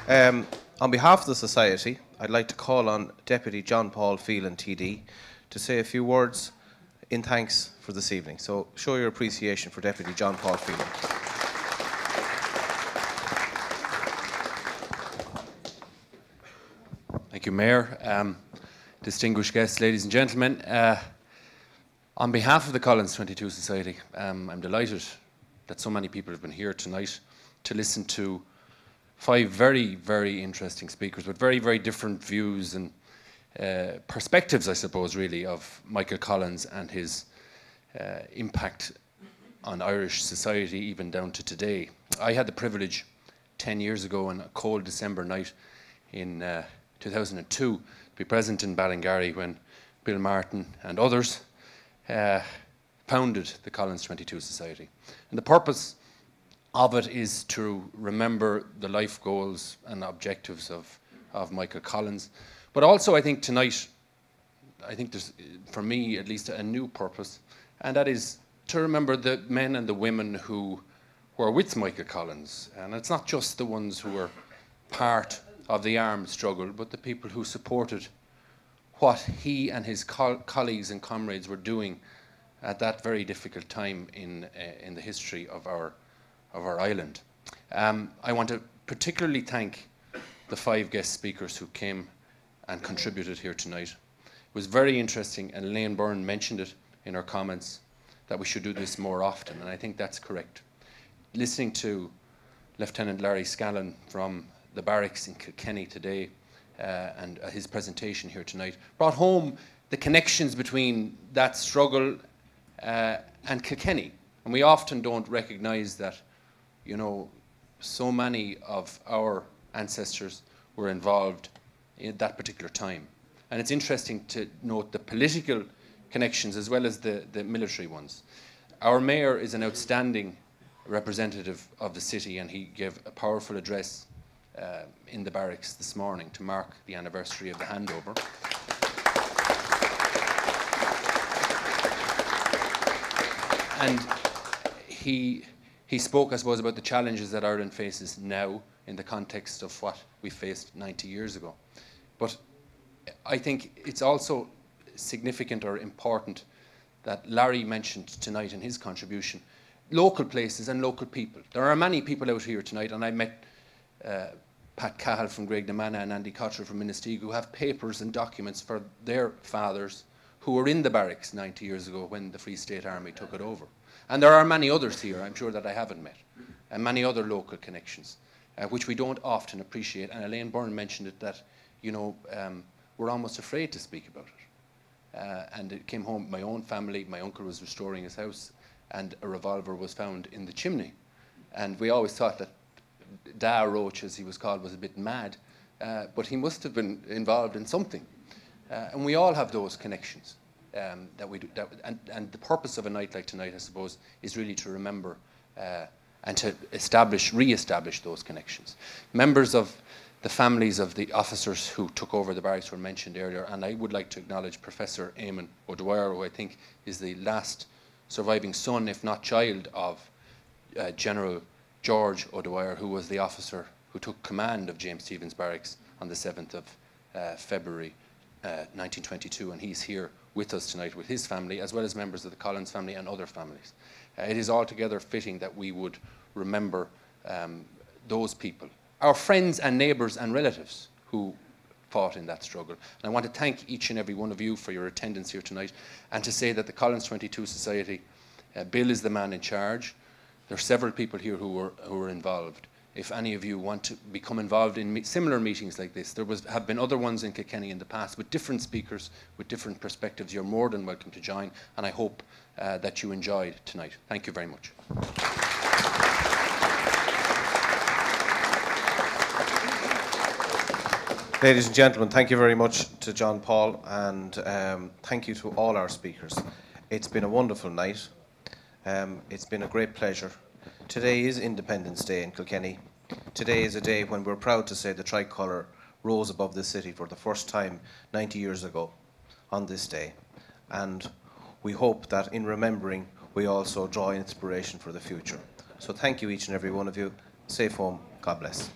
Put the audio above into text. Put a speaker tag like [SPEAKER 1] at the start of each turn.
[SPEAKER 1] On behalf of the Society, I'd like to call on Deputy John Paul Phelan TD to say a few words in thanks for this evening. So show your appreciation for Deputy John Paul Phelan.
[SPEAKER 2] Thank you, Mayor. Distinguished guests, ladies and gentlemen. On behalf of the Collins 22 Society, I'm delighted that so many people have been here tonight to listen to 5 very, very interesting speakers with very, very different views and perspectives, I suppose, really, of Michael Collins and his impact on Irish society, even down to today. I had the privilege 10 years ago on a cold December night in 2002 to be present in Ballingarry when Bill Martin and others founded the Collins 22 Society. And the purpose of it is to remember the life goals and objectives of Michael Collins. But also, I think tonight, there's, for me at least, a new purpose, and that is to remember the men and the women who were with Michael Collins. And it's not just the ones who were part of the armed struggle, but the people who supported what he and his colleagues and comrades were doing at that very difficult time in the history of our island. I want to particularly thank the 5 guest speakers who came and contributed here tonight. It was very interesting, and Elaine Byrne mentioned it in her comments, that we should do this more often, and I think that's correct. Listening to Lieutenant Larry Scallon from the barracks in Kilkenny today and his presentation here tonight brought home the connections between that struggle and Kilkenny. And we often don't recognise that, you know, so many of our ancestors were involved in that particular time. And it's interesting to note the political connections as well as the military ones. Our mayor is an outstanding representative of the city, and he gave a powerful address in the barracks this morning to mark the anniversary of the handover. And he spoke, I suppose, about the challenges that Ireland faces now in the context of what we faced 90 years ago. But I think it's also significant or important that Larry mentioned tonight in his contribution local places and local people. There are many people out here tonight, and I met Pat Cahill from Graignamanagh and Andy Cottrell from Minnistee, who have papers and documents for their fathers who were in the barracks 90 years ago when the Free State Army took it over. And there are many others here, I'm sure, that I haven't met, and many other local connections, which we don't often appreciate. And Elaine Byrne mentioned it, that, you know, we're almost afraid to speak about it. And it came home, my own family, my uncle was restoring his house, and a revolver was found in the chimney. And we always thought that Da Roach, as he was called, was a bit mad, but he must have been involved in something. And we all have those connections that we do. And the purpose of a night like tonight, I suppose, is really to remember and to re-establish those connections. Members of the families of the officers who took over the barracks were mentioned earlier, and I would like to acknowledge Professor Eamon O'Dwyer, who I think is the last surviving son, if not child, of General George O'Dwyer, who was the officer who took command of James Stephens Barracks on the 7th of February 1922, and he's here with us tonight with his family, as well as members of the Collins family and other families. It is altogether fitting that we would remember those people, our friends and neighbours and relatives who fought in that struggle. And I want to thank each and every one of you for your attendance here tonight, and to say that the Collins 22 Society, Bill is the man in charge. There are several people here who were involved. If any of you want to become involved in similar meetings like this, there have been other ones in Kilkenny in the past with different speakers, with different perspectives. You're more than welcome to join, and I hope that you enjoyed tonight. Thank you very much.
[SPEAKER 1] Ladies and gentlemen, thank you very much to John Paul, and thank you to all our speakers. It's been a wonderful night. It's been a great pleasure. Today is Independence Day in Kilkenny. Today is a day when we're proud to say the tricolour rose above the city for the first time 90 years ago on this day. And we hope that in remembering, we also draw inspiration for the future. So thank you, each and every one of you. Safe home. God bless.